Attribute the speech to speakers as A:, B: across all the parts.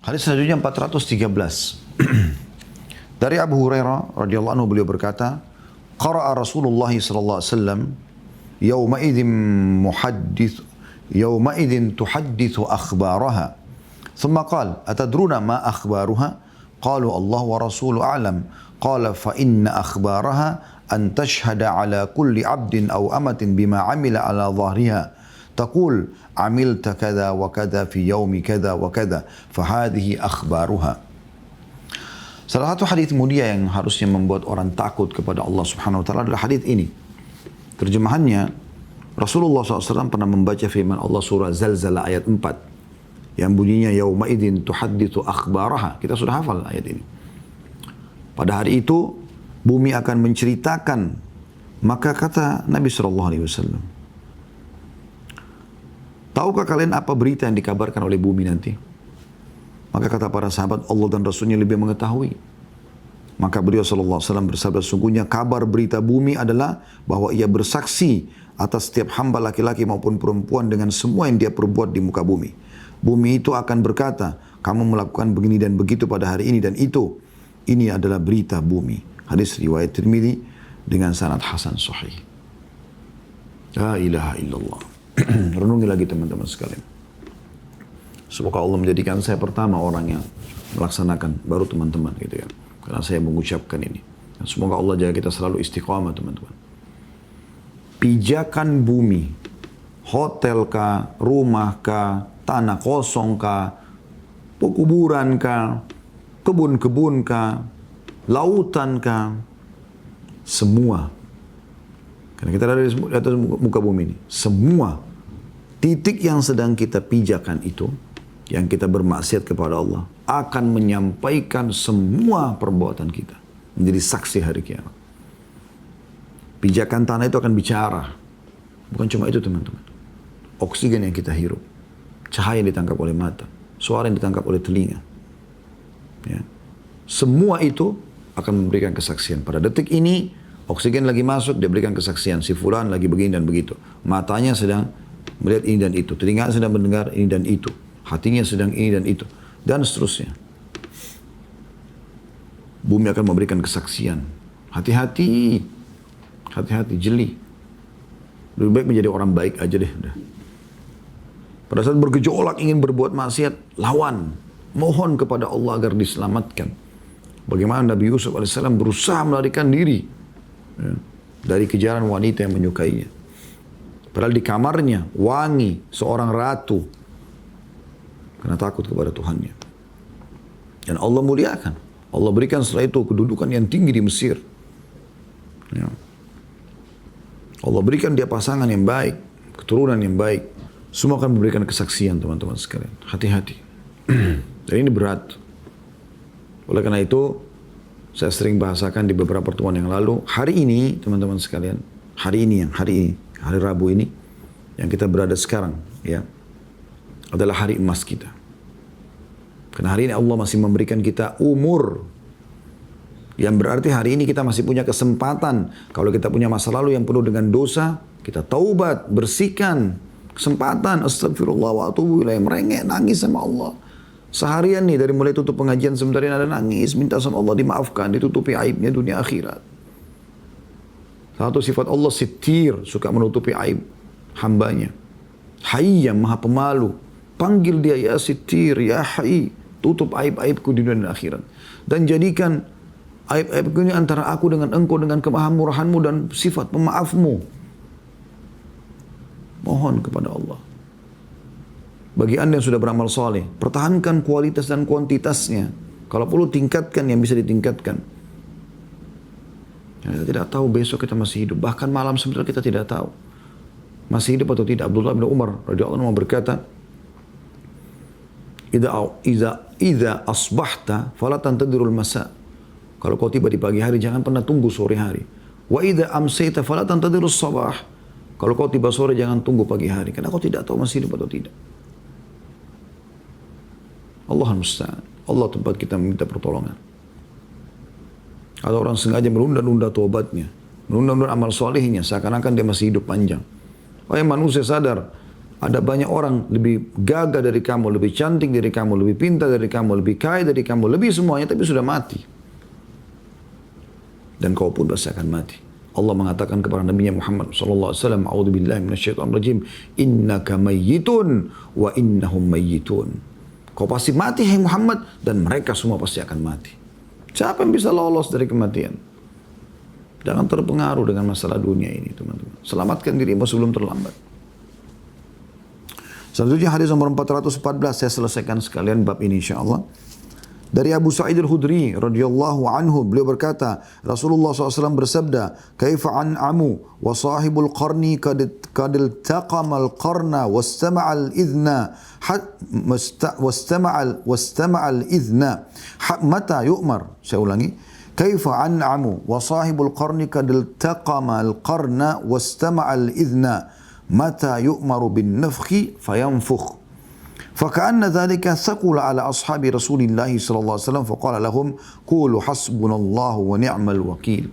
A: Hadis selanjutnya 413. Dari Abu Hurairah radhiyallahu anhu beliau berkata, qara'a Rasulullah sallallahu alaihi wasallam yawma idzin tuhaddithu akhbaraha. Thumma qala, atadruna ma akhbaruha? Qalu Allah wa rasuluhu a'lam. Qala fa inna akhbaraha an tashhada ala kulli 'abdin aw amatin bima 'amila ala dhahriha. تقول عملت كذا وكذا في يوم كذا وكذا فهذه أخبارها. Salah satu hadis mulia yang harusnya membuat orang takut kepada Allah Subhanahu wa taala adalah hadis ini. Terjemahannya, Rasulullah SAW pernah membaca firman Allah surah Zalzalah ayat 4 yang bunyinya yauma idzin tuhadditsu akhbaraha. Kita sudah hafal ayat ini. Pada hari itu bumi akan menceritakan, maka kata Nabi SAW, tahukah kalian apa berita yang dikabarkan oleh bumi nanti? Maka kata para sahabat, Allah dan Rasulnya lebih mengetahui. Maka beliau SAW bersabda, sungguhnya kabar berita bumi adalah bahwa ia bersaksi atas setiap hamba laki-laki maupun perempuan dengan semua yang dia perbuat di muka bumi. Bumi itu akan berkata, kamu melakukan begini dan begitu pada hari ini dan itu. Ini adalah berita bumi. Hadis riwayat Tirmidzi dengan sanad hasan sahih. La ilaha illallah. Renungi lagi teman-teman sekalian. Semoga Allah menjadikan saya pertama orang yang melaksanakan, baru teman-teman gitu ya. Karena saya mengucapkan ini. Dan semoga Allah jaga kita selalu istiqamah teman-teman. Pijakan bumi, hotel kah, rumah kah, tanah kosong kah, pekuburan kah, kebun-kebun kah, lautan kah, semua. Karena kita ada di atas muka bumi ini. Semua titik yang sedang kita pijakan itu, yang kita bermaksiat kepada Allah, akan menyampaikan semua perbuatan kita. Menjadi saksi hari kiamat. Pijakan tanah itu akan bicara. Bukan cuma itu teman-teman. Oksigen yang kita hirup. Cahaya yang ditangkap oleh mata. Suara yang ditangkap oleh telinga. Ya. Semua itu akan memberikan kesaksian. Pada detik ini, oksigen lagi masuk, dia berikan kesaksian. Si fulan lagi begini dan begitu. Matanya sedang melihat ini dan itu. Telinga sedang mendengar ini dan itu. Hatinya sedang ini dan itu. Dan seterusnya. Bumi akan memberikan kesaksian. Hati-hati. Hati-hati, jeli. Lebih baik menjadi orang baik aja deh. Udah. Pada saat bergejolak ingin berbuat maksiat, lawan. Mohon kepada Allah agar diselamatkan. Bagaimana Nabi Yusuf AS berusaha melarikan diri. Ya, dari kejaran wanita yang menyukainya. Padahal di kamarnya wangi seorang ratu. Karena takut kepada Tuhannya. Dan Allah muliakan. Allah berikan setelah itu kedudukan yang tinggi di Mesir. Ya. Allah berikan dia pasangan yang baik. Keturunan yang baik. Semua akan memberikan kesaksian teman-teman sekalian. Hati-hati. Dan ini berat. Oleh karena itu, saya sering bahasakan di beberapa pertemuan yang lalu. Hari ini teman-teman sekalian. Hari ini, hari Rabu ini, yang kita berada sekarang, ya, adalah hari emas kita. Karena hari ini Allah masih memberikan kita umur, yang berarti hari ini kita masih punya kesempatan. Kalau kita punya masa lalu yang penuh dengan dosa, kita taubat, bersihkan, kesempatan, astagfirullah wa atubu ilaih, merengek, nangis sama Allah. Seharian nih, dari mulai tutup pengajian sebentar ini ada nangis, minta sama Allah dimaafkan, ditutupi aibnya dunia akhirat. Satu sifat Allah sitir, suka menutupi aib hambanya. Hayy yang maha pemalu. Panggil dia ya sitir, ya hayy. Tutup aib-aibku di dunia dan akhirat. Dan jadikan aib-aibku ini antara aku dengan engkau dengan kemahamurahanmu dan sifat pemaafmu. Mohon kepada Allah. Bagi anda yang sudah beramal saleh, pertahankan kualitas dan kuantitasnya. Kalau perlu tingkatkan yang bisa ditingkatkan. Kita tidak tahu besok kita masih hidup. Bahkan malam sebenarnya kita tidak tahu. Masih hidup atau tidak. Abdullah bin Umar radhiyallahu anhu berkata, Idza asbahta fala tantadirul masa. Kalau kau tiba di pagi hari, jangan pernah tunggu sore hari. Wa idza amsayta fala tantadirus sabah. Kalau kau tiba sore, jangan tunggu pagi hari. Karena kau tidak tahu masih hidup atau tidak. Allah musta'an. Allah tempat kita meminta pertolongan. Ada orang sengaja menunda-nunda taubatnya, menunda-nunda amal solehnya, seakan-akan dia masih hidup panjang. Wahai manusia sadar, Ada banyak orang lebih gagah dari kamu, lebih cantik dari kamu, lebih pintar dari kamu, lebih kaya dari kamu, lebih semuanya, tapi sudah mati. Dan kau pun pasti akan mati. Allah mengatakan kepada Nabi Muhammad sallallahu alaihi wasallam, "A'udzubillahi minasyaitonir rajim. Innaka mayyitun wa innahum mayyitun." Kau pasti mati hai Muhammad dan mereka semua pasti akan mati. Siapa yang bisa lolos dari kematian? Jangan terpengaruh dengan masalah dunia ini, teman-teman. Selamatkan dirimu sebelum terlambat. Selanjutnya hadis nomor 414, saya selesaikan sekalian bab ini insyaallah. Dari Abu Sa'id al-Khudri radhiyallahu anhu, beliau berkata, Rasulullah SAW bersabda, "Kaifa an'amu wa sahibul qarni kad iltaqama al-qarna wastama'a al-idhna wastama'a al-idhna mata yu'mar." Saya ulangi. Kaifa an'amu wa sahibul qarni kad iltaqama al-qarna wastama'a al-idhna mata yu'maru bin nafkhi fayanfukh. فكأن ذلك ثقل على أصحاب رسول الله صلى الله عليه وسلم فقال لهم قولوا حسبنا الله ونعم الوكيل.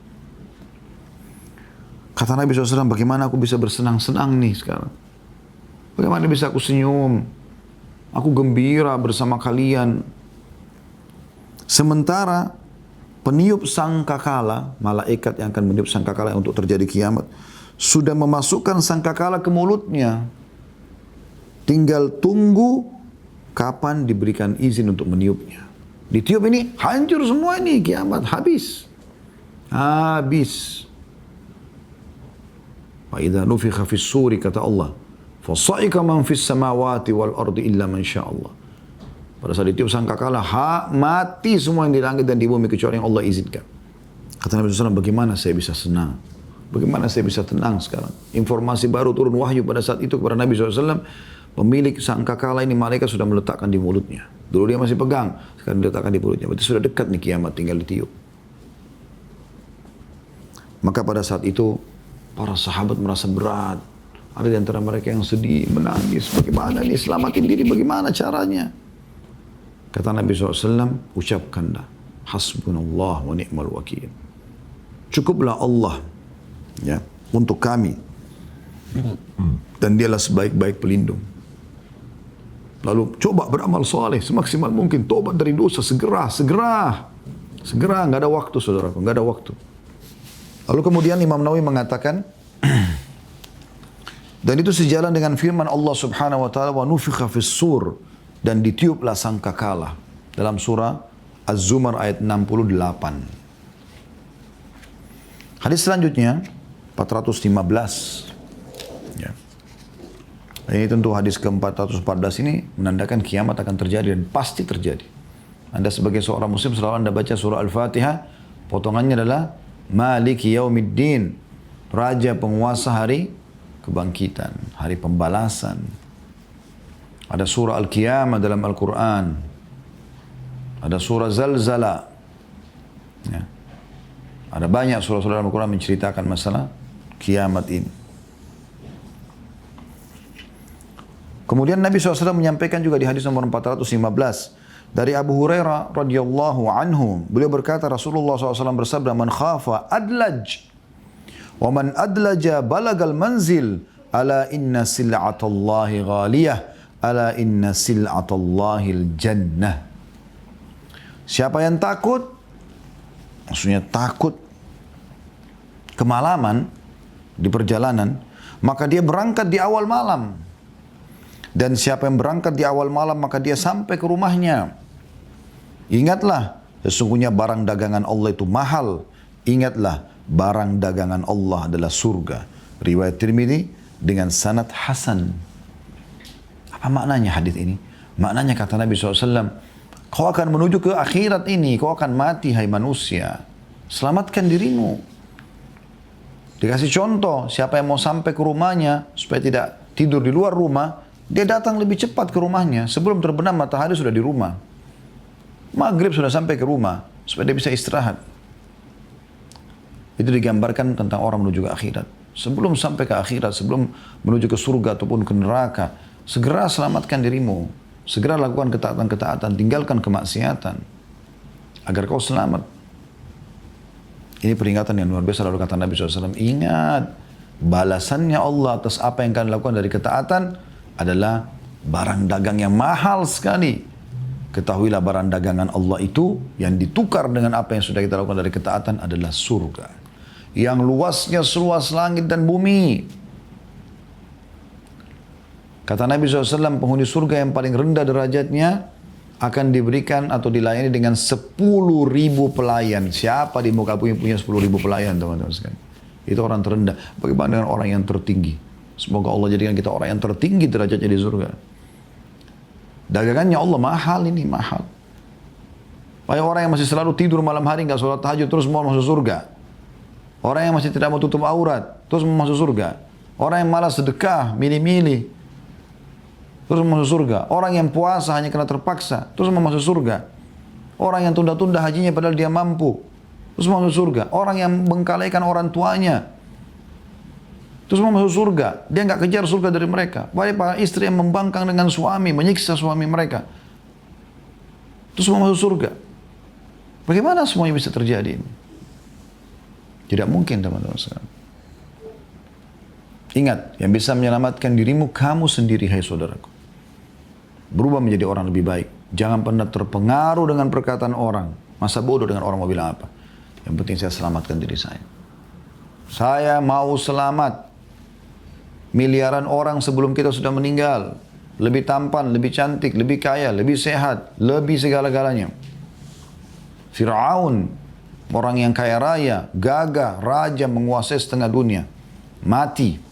A: Kata Nabi SAW, bagaimana aku bisa bersenang-senang nih sekarang? Bagaimana bisa aku senyum? Aku gembira bersama kalian. Sementara peniup sangkakala, malaikat yang akan meniup sangkakala untuk terjadi kiamat, sudah memasukkan sangkakala ke mulutnya. Tinggal tunggu kapan diberikan izin untuk meniupnya. Ditiup ini, hancur semua ini, kiamat, habis. Habis. Wa idza nufikha fis suri, kata Allah, fasa'ika man fis samawati wal ardi illa man sya'allah. Pada saat ditiup sangkakala, mati semua yang di langit dan di bumi kecuali yang Allah izinkan. Kata Nabi SAW, bagaimana saya bisa senang? Bagaimana saya bisa tenang sekarang? Informasi baru turun wahyu pada saat itu kepada Nabi SAW. Pemilik sangkakala ini malaikat sudah meletakkan di mulutnya. Dulu dia masih pegang, sekarang diletakkan di mulutnya. Berarti sudah dekat nih kiamat, tinggal ditiup. Maka pada saat itu, para sahabat merasa berat. Ada di antara mereka yang sedih, menangis. Bagaimana nih, selamatin diri, bagaimana caranya? Kata Nabi SAW, ucapkanlah, hasbunallah wa ni'mal wakil. Cukuplah Allah ya, untuk kami. Dan dialah sebaik-baik pelindung. Lalu coba beramal soleh semaksimal mungkin, tobat dari dosa segera, nggak ada waktu saudaraku, nggak ada waktu. Lalu kemudian Imam Nawawi mengatakan, dan itu sejalan dengan firman Allah Subhanahu wa taala, wa nufikha fis sur, dan ditiuplah sangkakala dalam surah Az-Zumar ayat 68. Hadis selanjutnya 415. Ya. Ini tentu hadis ke-414 ini menandakan kiamat akan terjadi dan pasti terjadi. Anda sebagai seorang muslim selalu Anda baca surah Al-Fatihah, potongannya adalah Maliki Yaumiddin, Raja penguasa hari kebangkitan, hari pembalasan. Ada surah Al-Qiyamah dalam Al-Quran. Ada surah Zalzala. Ya. Ada banyak surah-surah dalam Al-Quran menceritakan masalah kiamat ini. Kemudian Nabi SAW menyampaikan juga di hadis nomor 415 dari Abu Hurairah radhiyallahu anhu, beliau berkata, Rasulullah SAW bersabda, "Man khafa adlaj, wa man adlaja balagal manzil, ala inna sil'atallahi ghaliyah, ala inna sil'atallahil jannah." Siapa yang takut, maksudnya takut kemalaman di perjalanan, maka dia berangkat di awal malam. Dan siapa yang berangkat di awal malam, maka dia sampai ke rumahnya. Ingatlah, sesungguhnya barang dagangan Allah itu mahal. Ingatlah, barang dagangan Allah adalah surga. Riwayat Tirmidzi dengan sanad hasan. Apa maknanya hadis ini? Maknanya kata Nabi SAW, kau akan menuju ke akhirat ini, kau akan mati hai manusia. Selamatkan dirimu. Dikasih contoh, siapa yang mau sampai ke rumahnya supaya tidak tidur di luar rumah, dia datang lebih cepat ke rumahnya. Sebelum terbenam matahari sudah di rumah. Maghrib sudah sampai ke rumah supaya dia bisa istirahat. Itu digambarkan tentang orang menuju ke akhirat. Sebelum sampai ke akhirat, sebelum menuju ke surga ataupun ke neraka, segera selamatkan dirimu. Segera lakukan ketaatan-ketaatan, tinggalkan kemaksiatan agar kau selamat. Ini peringatan yang luar biasa. Lalu kata Nabi SAW, ingat balasannya Allah atas apa yang kalian lakukan dari ketaatan adalah barang dagang yang mahal sekali. Ketahuilah barang dagangan Allah itu yang ditukar dengan apa yang sudah kita lakukan dari ketaatan adalah surga. Yang luasnya seluas langit dan bumi. Kata Nabi SAW, penghuni surga yang paling rendah derajatnya akan diberikan atau dilayani dengan 10.000 pelayan. Siapa di muka bumi punya 10.000 pelayan, teman-teman sekalian? Itu orang terendah. Bagaimana dengan orang yang tertinggi? Semoga Allah jadikan kita orang yang tertinggi derajatnya di surga. Dagangannya Allah mahal ini, mahal. Banyak orang yang masih selalu tidur malam hari, nggak sholat tahajud, terus mau masuk surga. Orang yang masih tidak mau tutup aurat, terus mau masuk surga. Orang yang malas sedekah, milih-milih, terus mau masuk surga. Orang yang puasa hanya karena terpaksa, terus mau masuk surga. Orang yang tunda-tunda hajinya padahal dia mampu, terus mau masuk surga. Orang yang mengkalaikan orang tuanya, terus mau masuk surga. Dia nggak kejar surga dari mereka. Banyak para istri yang membangkang dengan suami, menyiksa suami mereka, terus mau masuk surga. Bagaimana semuanya bisa terjadi ini? Tidak mungkin, teman-teman sekalian. Ingat, yang bisa menyelamatkan dirimu kamu sendiri, hai saudaraku. Berubah menjadi orang lebih baik. Jangan pernah terpengaruh dengan perkataan orang. Masa bodoh dengan orang mau bilang apa. Yang penting saya selamatkan diri saya. Saya mau selamat. Miliaran orang sebelum kita sudah meninggal. Lebih tampan, lebih cantik, lebih kaya, lebih sehat, lebih segala-galanya. Fir'aun, orang yang kaya raya, gagah, raja, menguasai setengah dunia. Mati.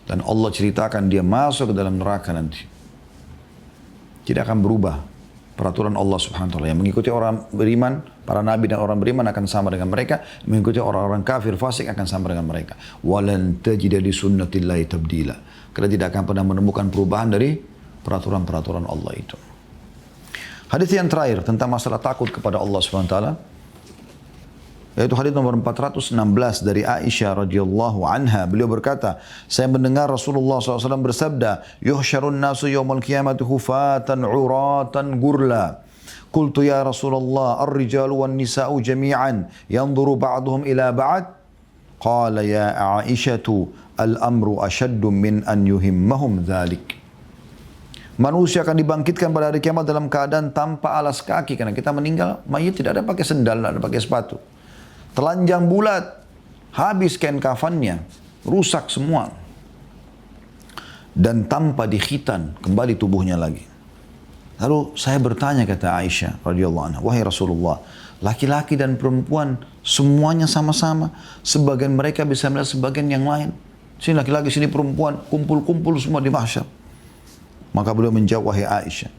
A: Dan Allah ceritakan dia masuk ke dalam neraka nanti. Tidak akan berubah peraturan Allah Subhanahu wa taala. Yang mengikuti orang beriman, para nabi dan orang beriman akan sama dengan mereka, mengikuti orang-orang kafir fasik akan sama dengan mereka. Walan tajida li sunnatillahi tabdila. Karena tidak akan pernah menemukan perubahan dari peraturan-peraturan Allah itu. Hadis yang terakhir tentang masalah takut kepada Allah Subhanahu wa taala, yaitu hadis nomor 416 dari Aisyah radhiyallahu anha. Beliau berkata, saya mendengar Rasulullah SAW bersabda, yuhsyarun nasu yawmal qiyamati hufatan uratan gurla. Qultu ya Rasulullah, ar-rijalu wan nisa'u jami'an yanzuru ba'duhum ila ba'd. Qala ya Aisyatu, al-amru ashaddu min an yuhimmahum dhalik. Manusia akan dibangkitkan pada hari kiamat dalam keadaan tanpa alas kaki. Karena kita meninggal, mayit tidak ada pakai sendal, tidak ada pakai sepatu. Telanjang bulat, habis kain kafannya, rusak semua. Dan tanpa dikhitan, kembali tubuhnya lagi. Lalu saya bertanya, kata Aisyah radhiyallahu anha, wahai Rasulullah, laki-laki dan perempuan semuanya sama-sama. Sebagian mereka bisa melihat sebagian yang lain. Sini laki-laki, sini perempuan, kumpul-kumpul semua di mahsyar. Maka beliau menjawab, wahai Aisyah,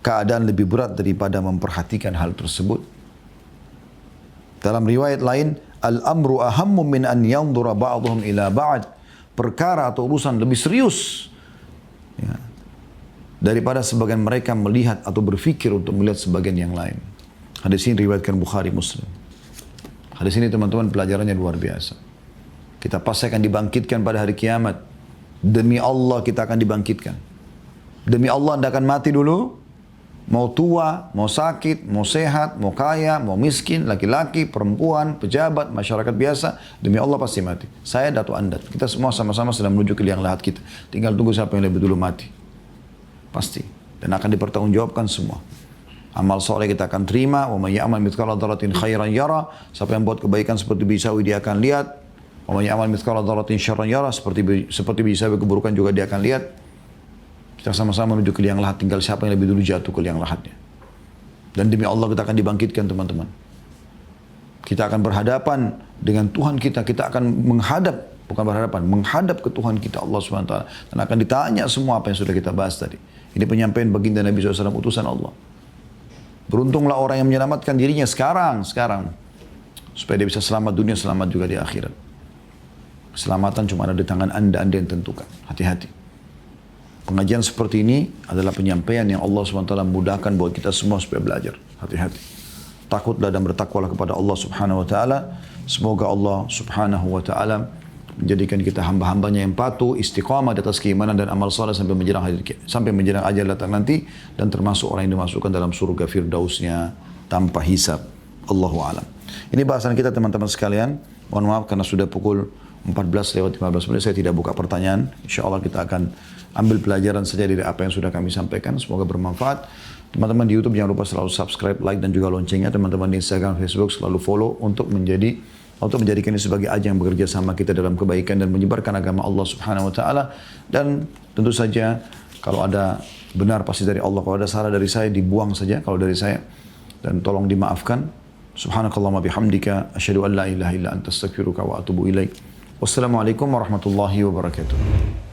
A: keadaan lebih berat daripada memperhatikan hal tersebut. Dalam riwayat lain, al-amru ahammu min an yanzura ba'dhum ila ba'd. Perkara atau urusan lebih serius, ya, daripada sebagian mereka melihat atau berfikir untuk melihat sebagian yang lain. Hadis ini riwayatkan Bukhari Muslim. Hadis ini teman-teman pelajarannya luar biasa. Kita pasti akan dibangkitkan pada hari kiamat. Demi Allah kita akan dibangkitkan. Demi Allah anda akan mati dulu. Mau tua, mau sakit, mau sehat, mau kaya, mau miskin, laki-laki, perempuan, pejabat, masyarakat biasa. Demi Allah pasti mati. Saya, Dato' Anda. Kita semua sama-sama sedang menuju ke liang lahat kita. Tinggal tunggu siapa yang lebih dulu mati. Pasti. Dan akan dipertanggungjawabkan semua. Amal soleh kita akan terima. Wa may ya'mal mithqala dzarratin khairan yara. Siapa yang buat kebaikan seperti bisawi dia akan lihat. Wa may ya'mal mithqala dzarratin syarran yara. Seperti bisawi keburukan juga dia akan lihat. Kita sama-sama menuju ke liang lahat, tinggal siapa yang lebih dulu jatuh ke liang lahatnya. Dan demi Allah kita akan dibangkitkan, teman-teman. Kita akan berhadapan dengan Tuhan kita. Kita akan menghadap, bukan berhadapan, menghadap ke Tuhan kita, Allah SWT. Dan akan ditanya semua apa yang sudah kita bahas tadi. Ini penyampaian baginda Nabi SAW, utusan Allah. Beruntunglah orang yang menyelamatkan dirinya sekarang. Supaya dia bisa selamat dunia, selamat juga di akhirat. Keselamatan cuma ada di tangan anda yang tentukan. Hati-hati. Pengajian seperti ini adalah penyampaian yang Allah SWT mudahkan buat kita semua supaya belajar. Hati-hati. Takutlah dan bertakwalah kepada Allah Subhanahu Wa Taala. Semoga Allah Subhanahu Wa Taala menjadikan kita hamba-hambanya yang patuh, istiqamah di atas keimanan dan amal saleh sampai menjelang ajal datang nanti, dan termasuk orang yang dimasukkan dalam surga firdausnya tanpa hisab. Allahu a'lam. Ini bahasan kita, teman-teman sekalian. Mohon maaf karena sudah pukul 14 lewat 15 menit saya tidak buka pertanyaan. Insya Allah kita akan ambil pelajaran saja dari apa yang sudah kami sampaikan. Semoga bermanfaat. Teman-teman di YouTube jangan lupa selalu subscribe, like dan juga loncengnya. Teman-teman di Instagram, Facebook selalu follow untuk menjadikan ini sebagai ajang bekerja sama kita dalam kebaikan dan menyebarkan agama Allah Subhanahu wa taala. Dan tentu saja kalau ada benar pasti dari Allah, kalau ada salah dari saya dibuang saja kalau dari saya, dan tolong dimaafkan. Subhanakallahumma bihamdika asyhadu an la ilaha illa anta astaghfiruka wa atubu ilaik. Wassalamualaikum warahmatullahi wabarakatuh.